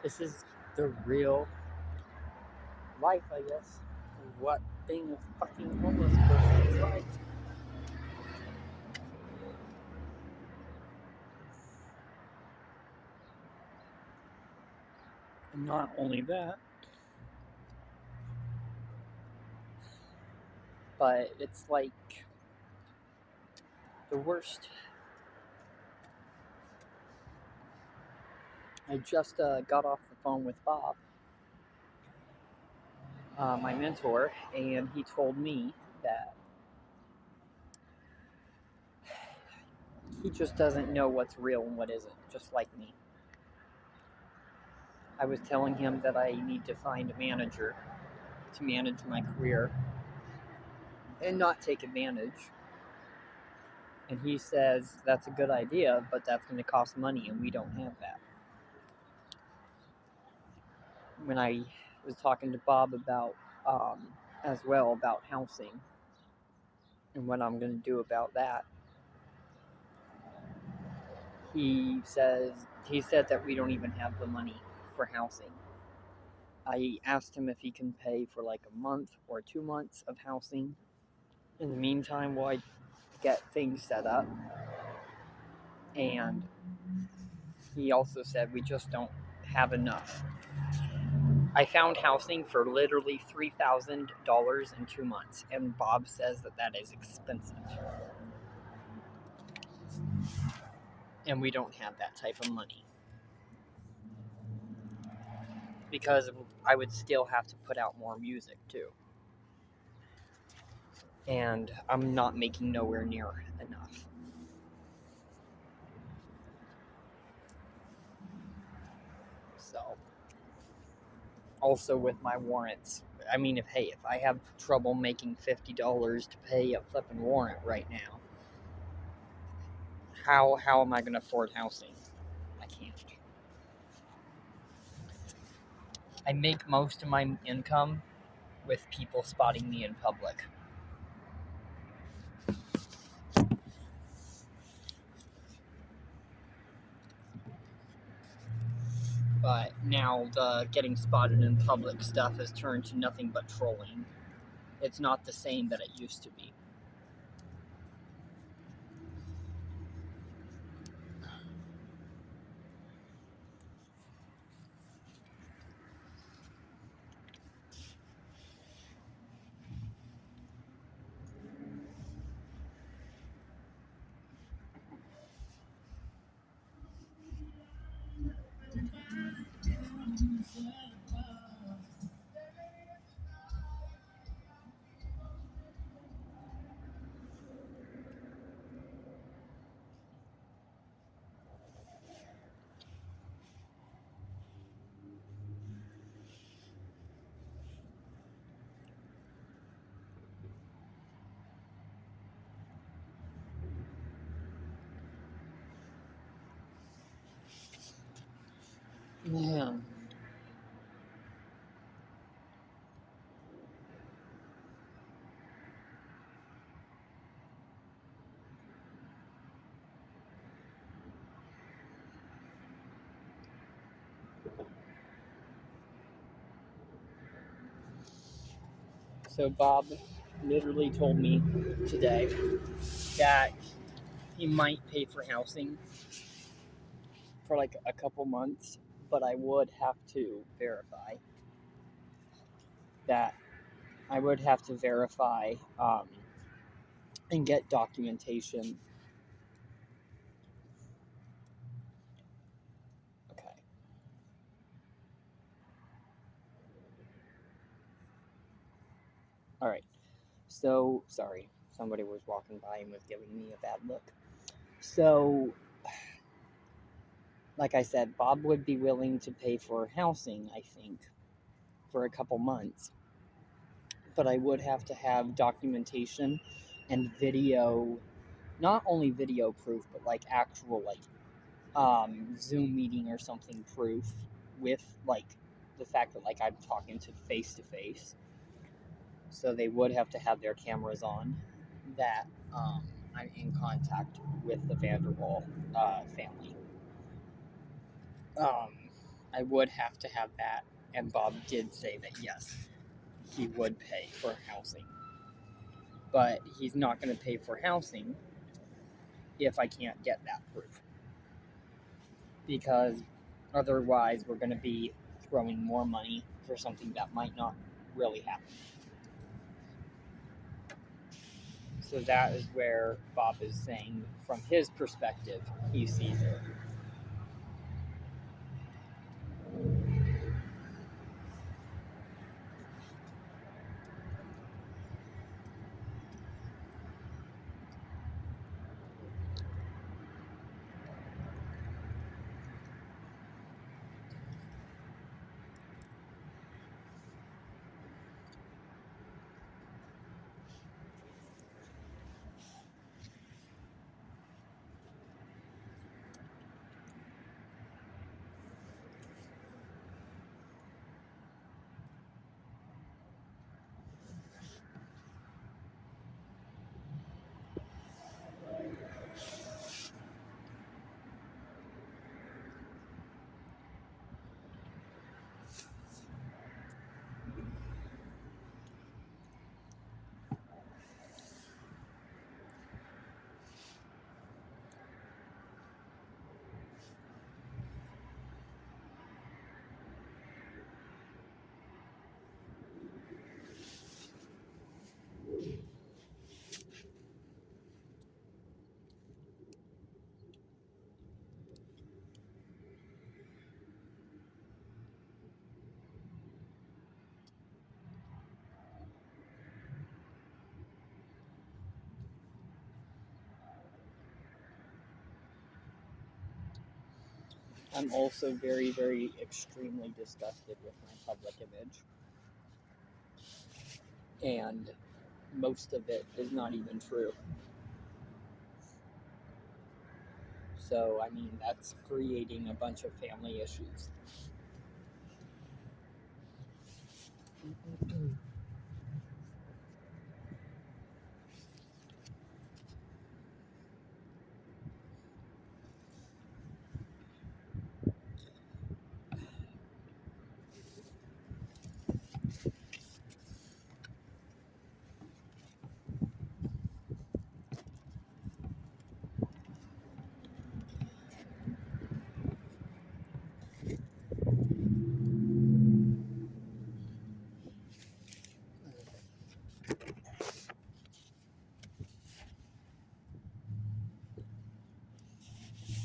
This is the real life, I guess, of what being a fucking homeless person is like. And not only that, but it's like the worst. I just got off the phone with Bob, my mentor, and he told me that he just doesn't know what's real and what isn't, just like me. I was telling him that I need to find a manager to manage my career and not take advantage. And he says that's a good idea, but that's going to cost money, and we don't have that. When I was talking to Bob about, as well, about housing and what I'm going to do about that, he said that we don't even have the money for housing. I asked him if he can pay for like a month or 2 months of housing. In the meantime, while I get things set up. And he also said we just don't have enough. I found housing for literally $3,000 in 2 months, and Bob says that that is expensive. And we don't have that type of money. Because I would still have to put out more music, too. And I'm not making nowhere near enough. So, also with my warrants. I mean, if I have trouble making $50 to pay a flipping warrant right now, how am I going to afford housing? I can't. I make most of my income with people spotting me in public. But now the getting spotted in public stuff has turned to nothing but trolling. It's not the same that it used to be. Yeah. So Bob literally told me today that he might pay for housing for like a couple months, but I would have to verify that. I would have to verify and get documentation. Okay. All right. So, sorry. Somebody was walking by and was giving me a bad look. So, like I said, Bob would be willing to pay for housing, I think, for a couple months. But I would have to have documentation and video, not only video proof, but like actual Zoom meeting or something proof with like the fact that like I'm talking to face. So they would have to have their cameras on that I'm in contact with the Vanderwall family. I would have to have that, and Bob did say that yes, he would pay for housing, but he's not going to pay for housing if I can't get that proof, because otherwise we're going to be throwing more money for something that might not really happen. So that is where Bob is saying, from his perspective, he sees it. I'm also very, very extremely disgusted with my public image. And most of it is not even true. So, I mean, that's creating a bunch of family issues.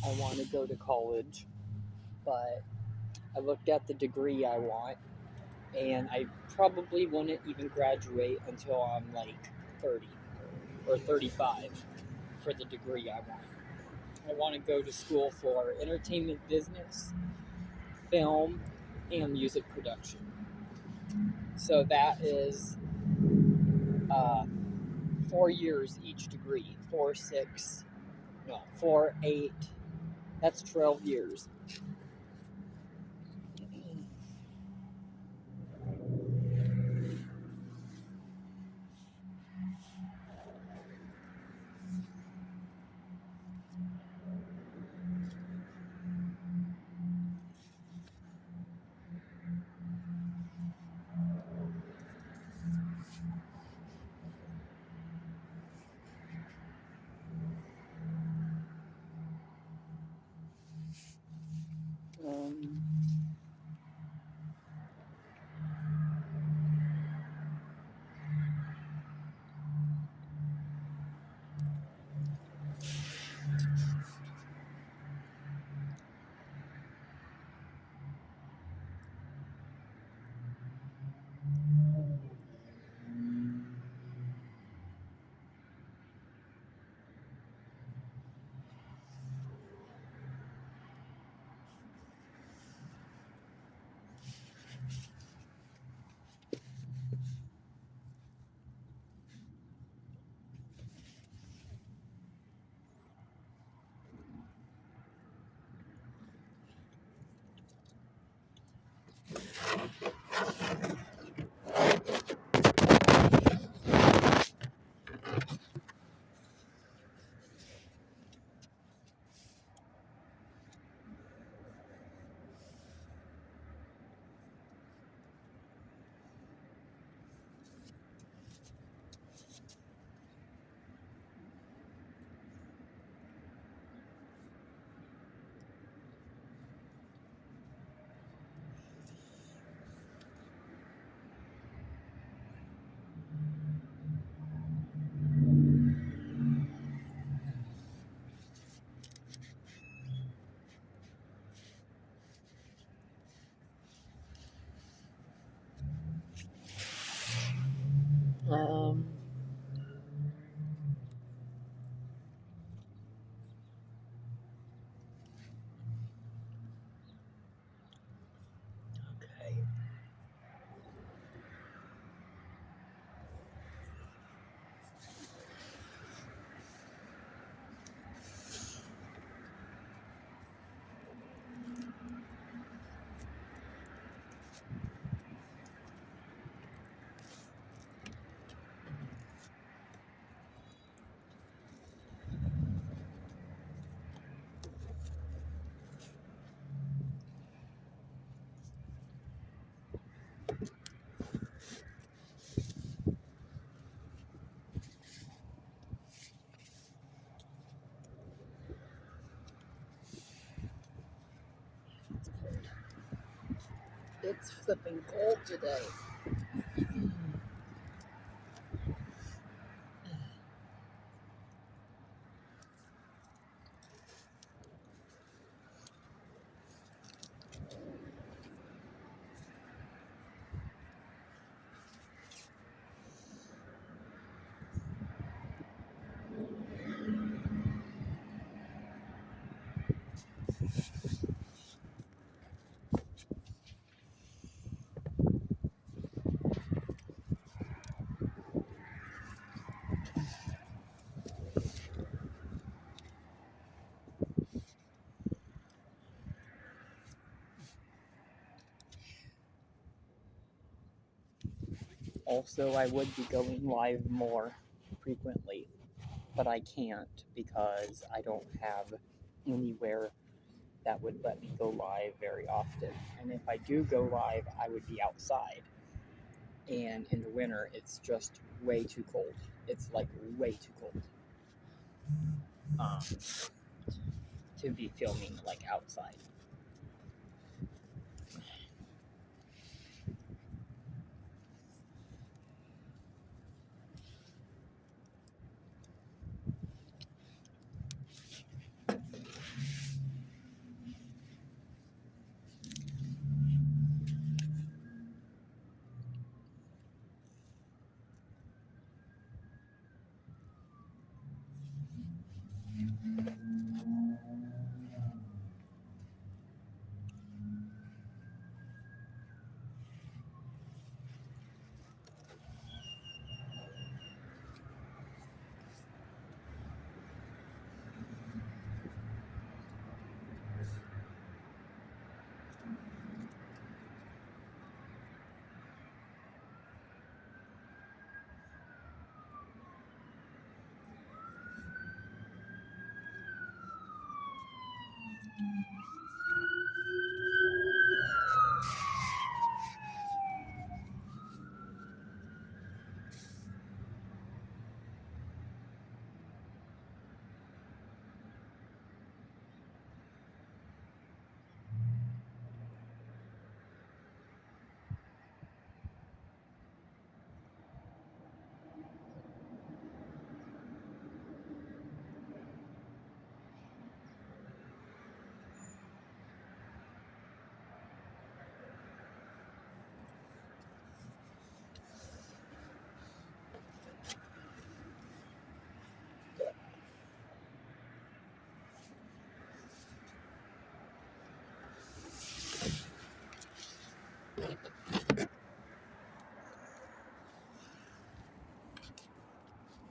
I want to go to college, but I looked at the degree I want, and I probably wouldn't even graduate until I'm like 30 or 35 for the degree I want. I want to go to school for entertainment business, film, and music production. So that is 4 years each degree. 4, 6, no, 4, 8. That's 12 years. It's flipping cold today. Also, I would be going live more frequently, but I can't because I don't have anywhere that would let me go live very often. And if I do go live, I would be outside. And in the winter, it's just way too cold. It's like way too cold um, to be filming like outside.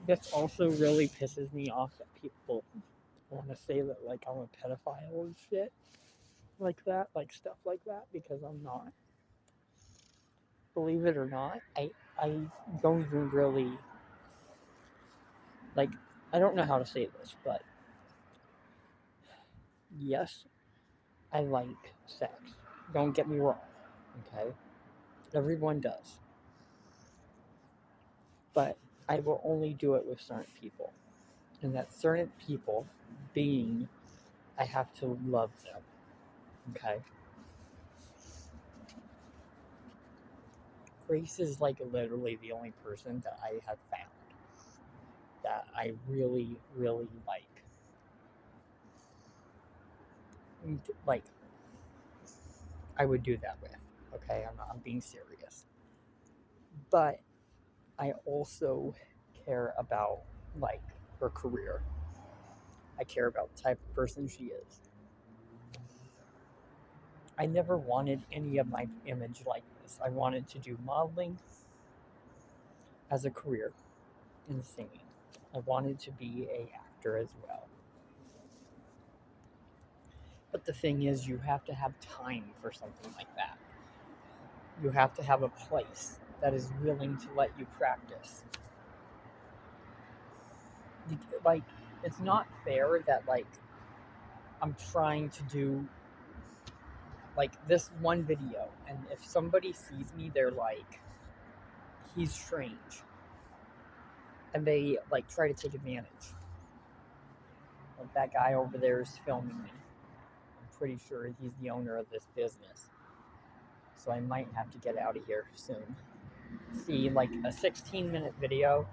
This also really pisses me off that people want to say that like I'm a pedophile and shit like that, like stuff like that, because I'm not. Believe it or not, I don't even really like. I don't know how to say this, but yes, I like sex. Don't get me wrong, okay? Everyone does, but I will only do it with certain people, and that certain people being I have to love them, okay? Grace is like literally the only person that I have found that I really, really like. Like, I would do that with, okay? I'm being serious. But I also care about, like, her career. I care about the type of person she is. I never wanted any of my image like this. I wanted to do modeling as a career and singing. I wanted to be a actor as well. But the thing is, you have to have time for something like that. You have to have a place that is willing to let you practice. Like, it's not fair that, like, I'm trying to do, like, this one video, and if somebody sees me, they're like, he's strange. And they, like, try to take advantage. Like, that guy over there is filming me. I'm pretty sure he's the owner of this business. so I might have to get out of here soon. See, like a 16-minute video,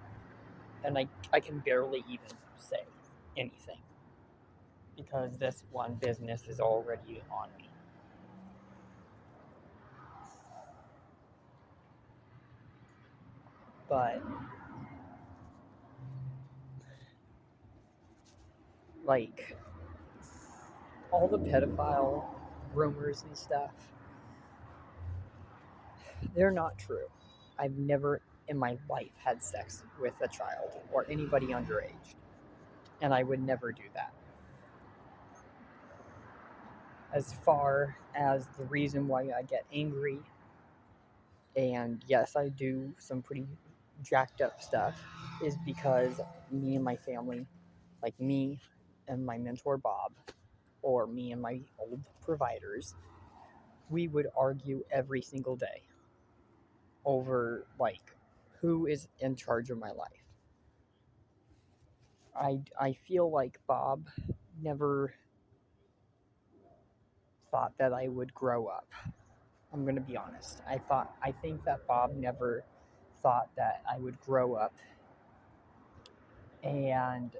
and I can barely even say anything because this one business is already on me. But, like, all the pedophile rumors and stuff, they're not true. I've never in my life had sex with a child or anybody underage, and I would never do that. As far as the reason why I get angry, and yes, I do some pretty jacked up stuff, is because me and my family, like me and my mentor Bob, or me and my old providers, we would argue every single day over, like, who is in charge of my life. I feel like Bob never thought that I would grow up. I'm going to be honest. I think that Bob never thought that I would grow up and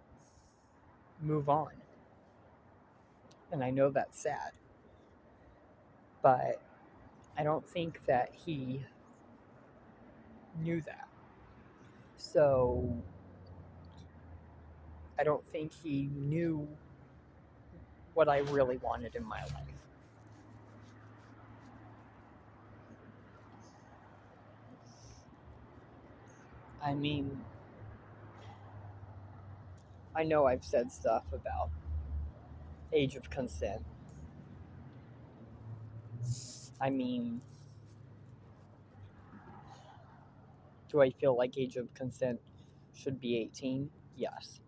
move on. And I know that's sad. But I don't think that he knew that. So I don't think he knew what I really wanted in my life. I mean, I know I've said stuff about age of consent. I mean, do I feel like age of consent should be 18? Yes.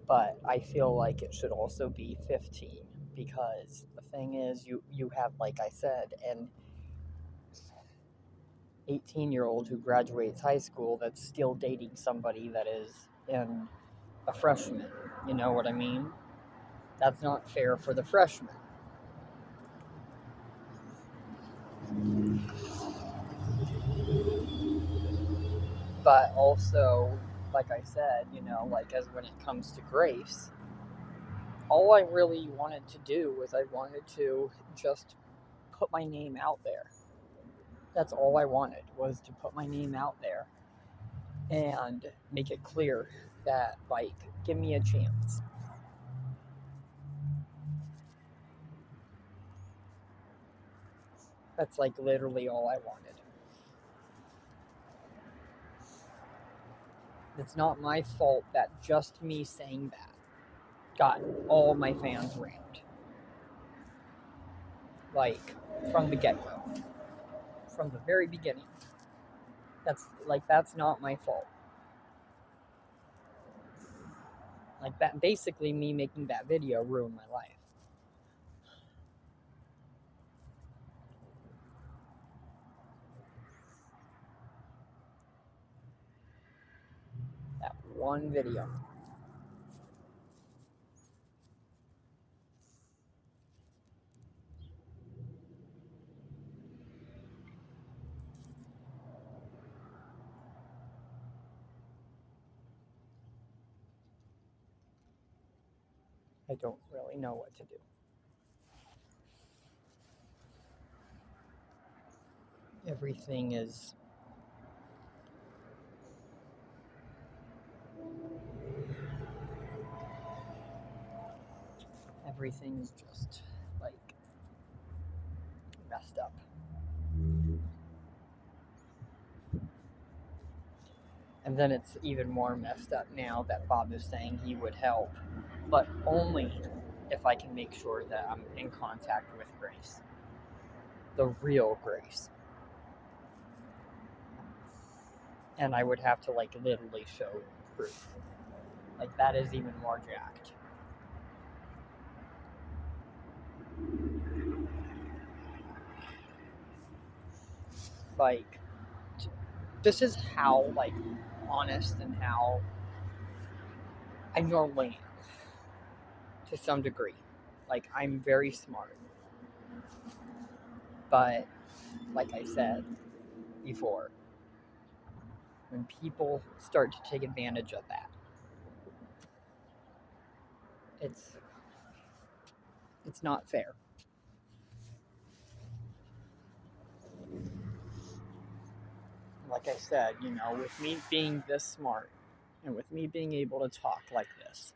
But I feel like it should also be 15, because the thing is, you have, like I said, an 18-year-old who graduates high school that's still dating somebody that is in a freshman. You know what I mean? That's not fair for the freshman. But also, like I said, like, as when it comes to Grace, all I really wanted to do was I wanted to just put my name out there. That's all I wanted, was to put my name out there and make it clear that, like, give me a chance. That's, like, literally all I wanted. It's not my fault that just me saying that got all my fans rammed. Like, from the get-go. From the very beginning. That's not my fault. Like, that, basically me making that video ruined my life. That one video. I don't really know what to do. Everything is just, like, messed up. And then it's even more messed up now that Bob is saying he would help, but only if I can make sure that I'm in contact with Grace. The real Grace. And I would have to, like, literally show proof. Like, that is even more jacked. Like, this is how, like, honest and how I normally am, to some degree. Like, I'm very smart. But like I said before, when people start to take advantage of that, it's not fair. Like I said, with me being this smart and with me being able to talk like this,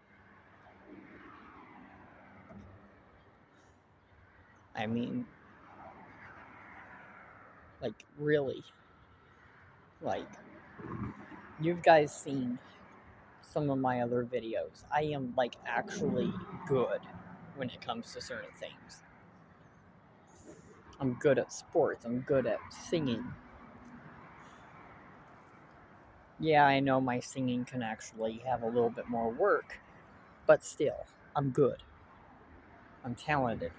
I mean, like, really, like, you've guys seen some of my other videos. I am, like, actually good when it comes to certain things. I'm good at sports. I'm good at singing. Yeah, I know my singing can actually have a little bit more work, but still, I'm good. I'm talented.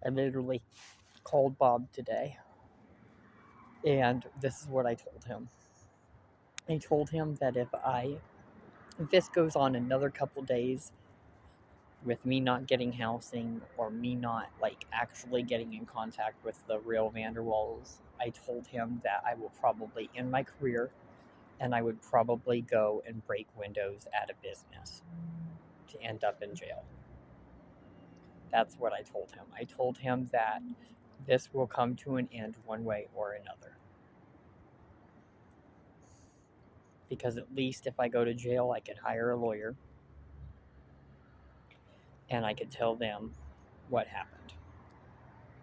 I literally called Bob today, and this is what I told him. I told him that if this goes on another couple days with me not getting housing or me not like actually getting in contact with the real Vanderwalls, I told him that I will probably end my career and I would probably go and break windows at a business to end up in jail. That's what I told him. I told him that this will come to an end one way or another. Because at least if I go to jail, I could hire a lawyer and I could tell them what happened.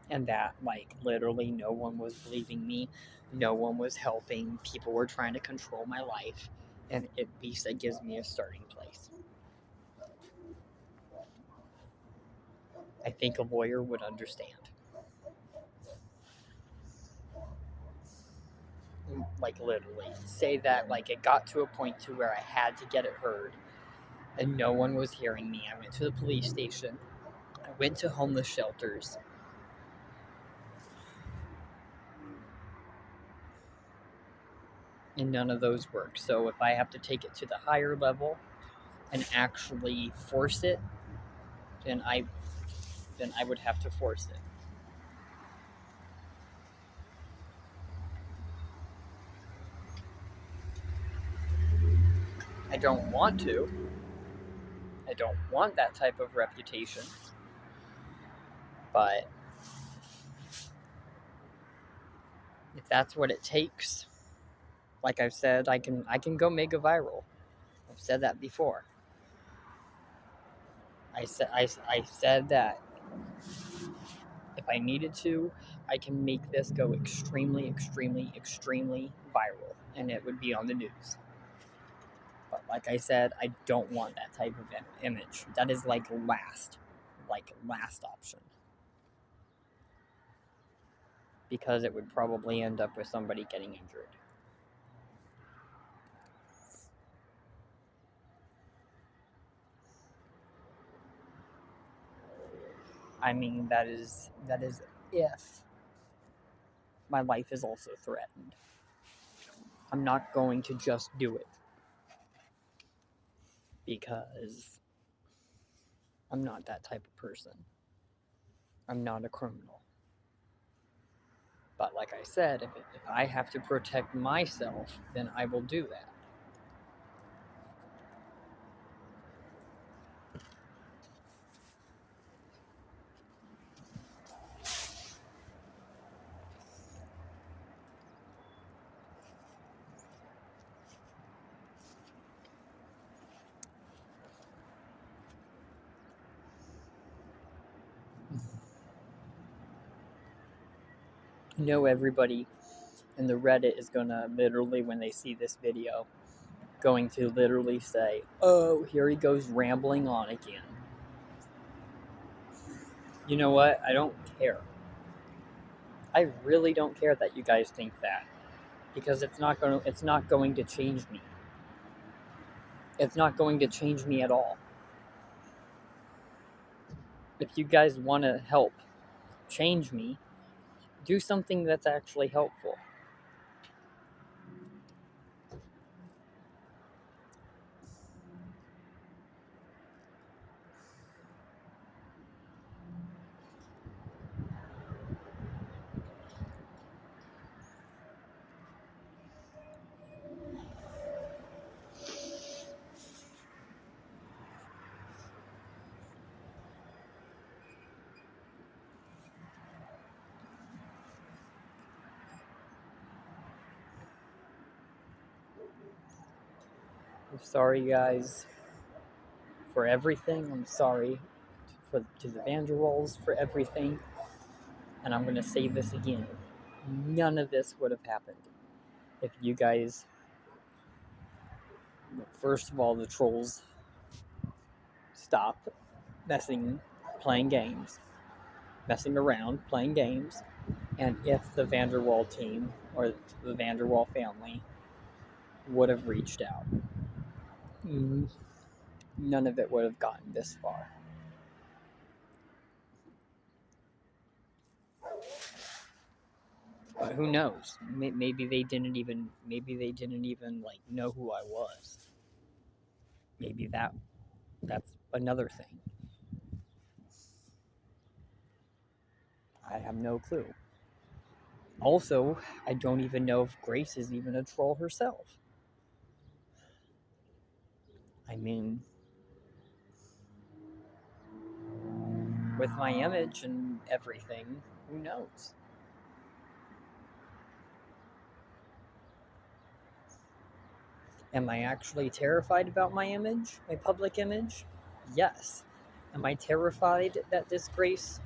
And that, like, literally no one was believing me, no one was helping, people were trying to control my life, and at least it gives me a starting place. I think a lawyer would understand. Like, literally. Say that, like, it got to a point to where I had to get it heard, and no one was hearing me. I went to the police station, I went to homeless shelters, and none of those work. So if I have to take it to the higher level and actually force it, then I would have to force it. I don't want to. I don't want that type of reputation. But if that's what it takes, like I've said, I can go mega viral. I've said that before. I said that if I needed to, I can make this go extremely, extremely, extremely viral, and it would be on the news. But like I said, I don't want that type of image. That is like last option. Because it would probably end up with somebody getting injured. I mean, that is if my life is also threatened. I'm not going to just do it because I'm not that type of person. I'm not a criminal. But like I said, if I have to protect myself, then I will do that. I know everybody in the Reddit is gonna literally, when they see this video, going to literally say, "Oh, here he goes rambling on again." You know what? I don't care. I really don't care that you guys think that, because it's not going to change me. It's not going to change me at all. If you guys want to help change me, do something that's actually helpful. I'm sorry, guys, for everything. I'm sorry to the Vanderwalls for everything. And I'm going to say this again. None of this would have happened if you guys, first of all, the trolls stop playing games, messing around, playing games, and if the Vanderwall team or the Vanderwall family would have reached out, none of it would have gotten this far. But who knows? Maybe they didn't even like know who I was. Maybe that's another thing. I have no clue. Also, I don't even know if Grace is even a troll herself. I mean, with my image and everything, who knows? Am I actually terrified about my image, my public image? Yes. Am I terrified that this Grace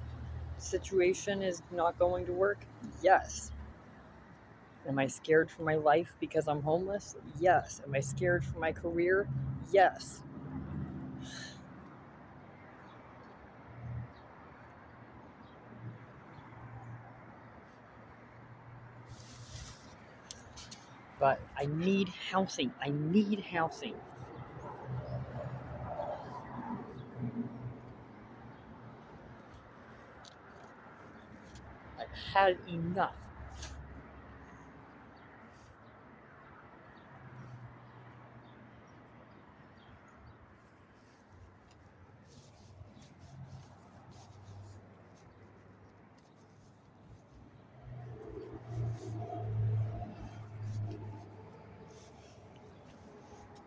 situation is not going to work? Yes. Am I scared for my life because I'm homeless? Yes. Am I scared for my career? Yes. But I need housing. I need housing. I've had enough.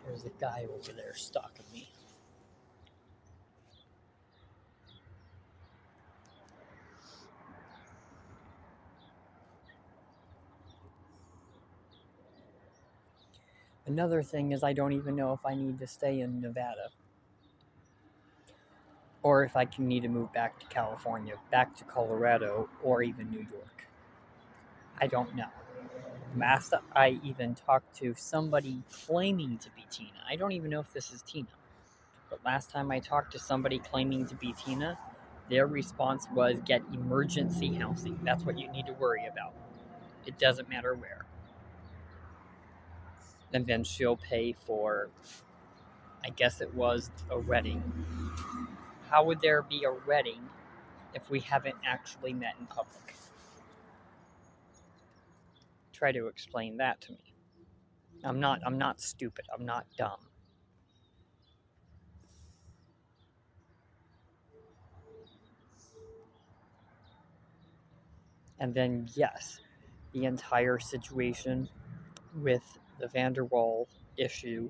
There's a guy over there stalking me. Another thing is I don't even know if I need to stay in Nevada. Or if I can need to move back to California, back to Colorado, or even New York. I don't know. Last I even talked to somebody claiming to be Tina. I don't even know if this is Tina. But last time I talked to somebody claiming to be Tina, their response was get emergency housing. That's what you need to worry about. It doesn't matter where. And then she'll pay for, I guess it was a wedding. How would there be a wedding if we haven't actually met in public? Try to explain that to me. I'm not stupid. I'm not dumb. And then yes, the entire situation with the Vanderwall issue